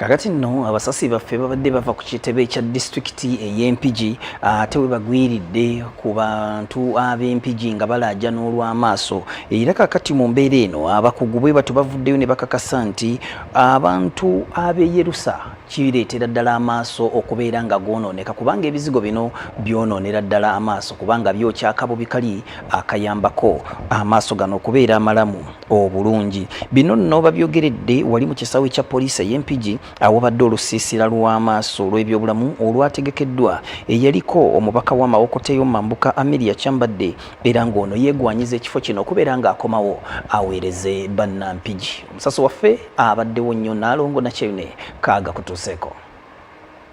Kakati nno abasasi baffe babadde bava ku kitebe ekya disitulikiti ey'Empigi ate we bagwiridde ku bantu ab'Empigi nga balaajana olw'amaaso era kakati mu mbeera eno abakugu bwe batu bavuddeyo ne bakakasa nti abantu ab'Eyerusa kireetera ddala amaaso okubeera nga goonooneka kubanga ebizigo bino byonoonera ddala amaaso kubanga byokya akabo bikali akayambako amaaso gano okubeera amalamu obulungi. Bino nno babyogeredde wali mu kisaawe kya poliisi ey'Empigi awabadde olusiisira lw'amaaso olw'ebyobulamu olwategekeddwa eyaliko omubaka w'Amawokota Mambuka Amelia Kyambadde era ng'ono yeegwanyiza ekifo kino okubeera ng'akomawo aweereze bannampigi. Omusasi waffe abaddewo nnyo Naalongo Nakyeyune kaaga kutuuseeko.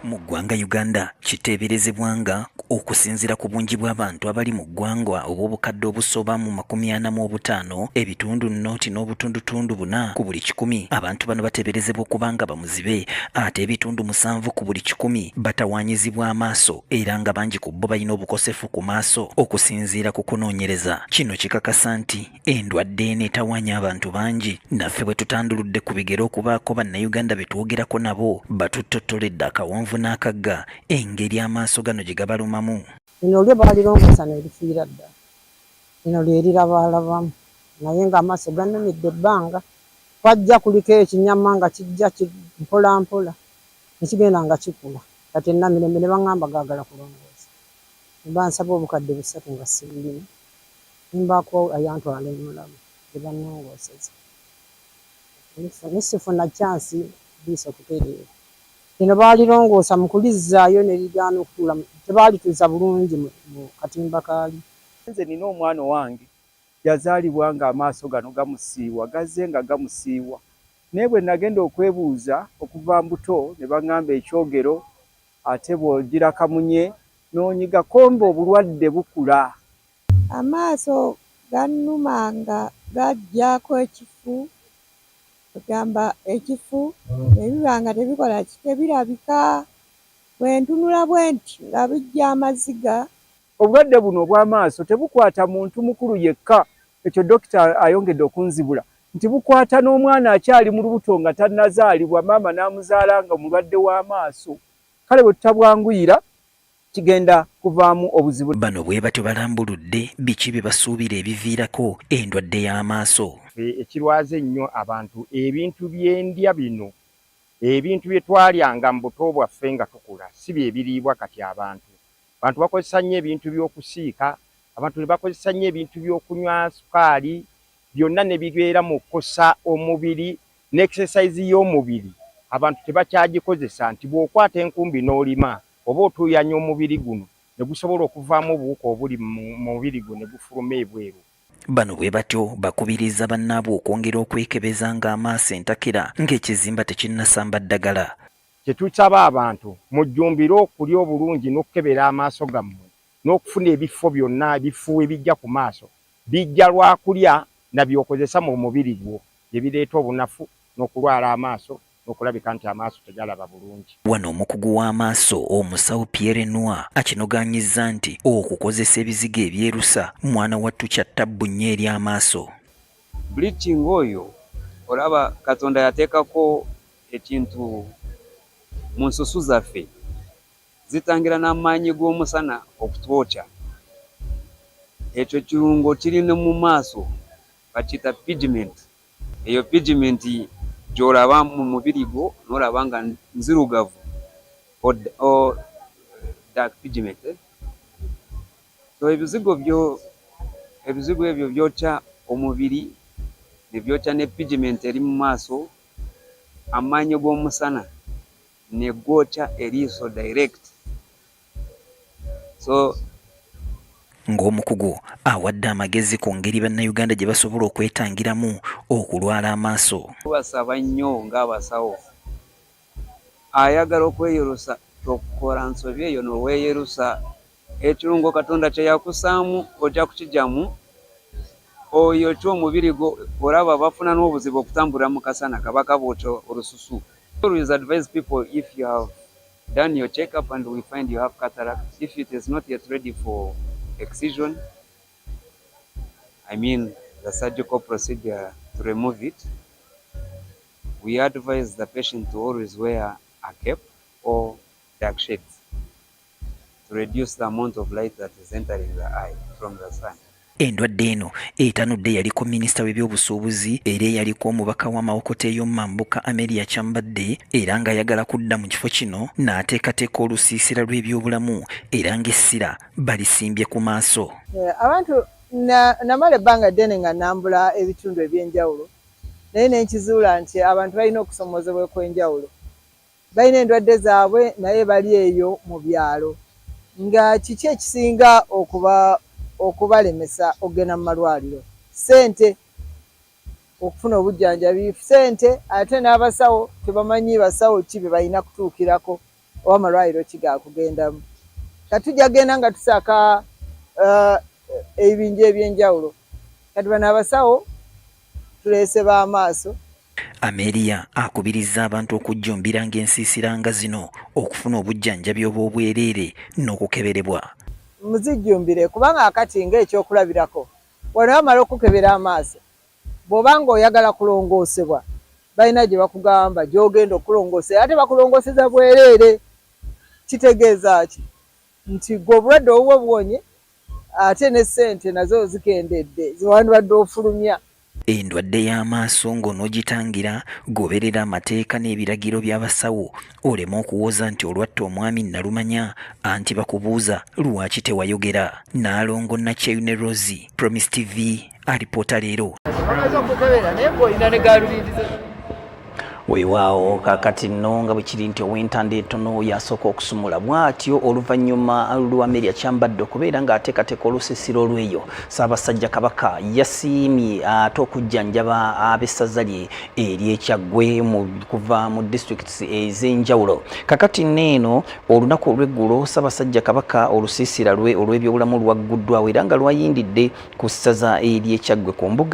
Mu ggwanga Uganda kiteeberezebwanga okusinziira ku bungi bw'abantu abali mu ggwanga obw'obukadde obusoba mu 45 ebitundu nnoti n'obutundutundu 4 ku buli 100 abantu bano bateeberezebwa okubanga bamuzibe ate ebitundu 7 ku buli 100 batawaanyizibwa amaaso era nga bangi ku bo balina obukosefu ku maaso okusinziira ku kunoonyereza. Kino kikakasa nti endwadde eno etawaanya abantu bangi naffe bwe tutanduludde ku bigero okubaako bannayuganda be twogerako nabo batuttotoledde akawonvu n'akagga engeri amaaso gano gye gabalumamu. Lino lye baalirongoosa ne lifiira ddala. Lino lye lirabalabamu naye ng'amaaso ganumidde ebbanga kwajja kuliko ekinyama nga kijja mpola mpola nekigenda nga kikula kati ennamirembe ne baŋŋamba gaagala kulongoosa mba nsaba obukadde 3 nga sibulina nimbaako ayantwala emulamu gye bannongooseza nesifuna kyansi biisa kutereera. Lino baalirongoosa mu kulizzaayo ne ligaana okutuula tebaalituuza bulungi mu katimba kaali. Nze nina omwana wange yazaalibwa nga amaaso gano gamusiiwa gazze nga gamusiiwa naye bwe nagenda okwebuuza okuva mbuto ne baŋŋamba ekyogero ate bw'ogira kamunye n'onyiga kombe obulwadde bukula. Amaaso gannuma nga gajjako ekifu ogamba ekifu ebiba nga tebikola tebirabika bwe ntunula bwe nti nga bijja amaziga. Obulwadde buno obw'amaaso tebukwata muntu mukulu yekka, ekyo dokita ayongedde okunzibula nti bukwata n'omwana akyali mu lubuto nga tannazaalibwa maama n'amuzaala nga omulwadde w'amaaso. Kale bwe tutabwanguyira kigenda kuvaamu obuzibu. Bano bwe batyo balambuludde biki bye basuubira ebiviirako endwadde y'amaaso. Ekirwaza ennyo abantu ebintu by'endya bino ebintu bye twalyanga mu buto bwaffe nga tukula si bye biriibwa kati abantu bakozesa nnyo ebintu by'okusiika, abantu ne bakozesa nnyo ebintu by'okunywa sukaali, byonna ne bibeera mu kukosa omubiri n'exercise y'omubiri abantu tebakyagikozesa nti bw'okwata enkumbi n'olima oba otuuyanya omubiri guno ne gusobola okuvaamu obuwuka obuli mu mubiri guno ne gufuluma ebweru. Bano bwe batyo bakubiriza bannaabwe okwongera okwekebeza ng'amaaso entakera ng'ekizimba tekinnasamba ddagala. Kye tusaba abantu mujjumbire okulya obulungi n'okukebera amaaso gammwe n'okufuna ebifo byonna ebifu ebijja ku maaso bijja lwakulya na by'okozesa mu mubiri gwo bye bireeta obunafu n'okulwala amaaso n'okulabika nti amaaso tegalaba bulungi. Wano omukugu w'amaaso omusawo Pierre Noah akinogaanyizza nti okukozesa ebizigo ebyerusa mwana wattu kyattabbu nnyo eri amaaso. Bleaching oyo olaba Katonda yateekako ekintu mu nsusu zaffe zitangira n'amaanyi g'omusana okutwokya. Ekyo kirungo kirina mu maaso bakiyita pigment. Eyo pigment gy'olaba mu mubiri gwo n'olaba nga nzirugavu o dark pigment. So ebizigo ebyo byokya omubiri ne byokya ne pigment eri mu maaso amaanyi g'omusana ne gwokya eriiso direct. So ng'omukugu awadde amagezi ku ngeri bannayuganda gye basobola okwetangiramu okulwala amaaso. Basaba nnyo ng'abasawo ayagala okweyerusa okukola nsobi eyo n'oweeyerusa ekirungo Katonda kye yakusaamu ojja kukigyamu oyo ky'omubiri gwo olaba bafuna n'obuzibu okutambula mu kasana kabaka bookya olususu. Always advise people if you have done your checkup and we find you have cataract, if it is not yet ready for excision, I mean the surgical procedure to remove it, we advise the patient to always wear a cap or dark shades to reduce the amount of light that is entering the eye from the sun. Endwadde eno etanudde yaliko minisita w'ebyobusuubuzi era yaliko omubaka w'amawokota ey'omumambuka Amelia Kyambadde era nga ayagala kudda mu kifo kino n'ateekateeka olusiisira lw'ebyobulamu era ng'essira balisimbye ku maaso. Abantu namala ebbanga ddene nga nambula ebitundu eby'enjawulo naye ne nkizuula nti abantu balina okusomozebwa kw'enjawulo. Balina endwadde zaabwe naye bali eyo mu byalo. Nga kiki ekisinga okubalemesa okugenda mu malwaliro? Ssente, okufuna obujjanjabi, ssente, ate n'abasawo tebamanyi basawo ki be balina kutuukirako oba amalwaliro ki gaakugendamu. Katujja genda nga tusaka ebibinja eby'enjawulo. Kati bano abasawo tuleese b'amaaso. Amelia akubirizza abantu okujjumbiranga ensiisira nga zino okufuna obujjanjabi obw'obwereere n'okukeberebwa. Muzijjumbire kubanga akati ng'ekyokulabirako wano bamala okukebera amaaso bw'obanga oyagala kulongoosebwa balina gye bakugamba gy'ogenda okulongoosera ate bakulongooseza bwereere. Kitegeeza ki? Nti gwe obulwadde obwo buwonye ate ne ssente nazo zikendedde ziwandibadde ofulumya. Endwadde y'amaaso ng'onoogitangira goberera amateeka n'ebiragiro by'abasawo oleme okuwoza nti olwatta omwami nalumanya anti bakubuuza lwaki tewayogera. Naalongo Nakyeyune Rosie, Promise TV, alipoota leero. Weewaawo kaakati nno nga bwe kiri nti ow'entanda entono yasooka okusumula bw'atyo oluvannyuma lwa Amelia Kyambadde okubeera ng'ateekateeka olusiisira olw'eyo. Ssaabasajja Kabaka yasiimye ate okujjanjaba ab'essaza lye ery'Ekyaggwe kuva mu disitulikiti ez'enjawulo. Kaakati nneeno olunaku olw'eggulo Ssaabasajja Kabaka olusiisira lwe olw'ebyobulamu lwagguddwawo era nga lwayindidde ku ssaza ery'Ekyaggwe ku mbuga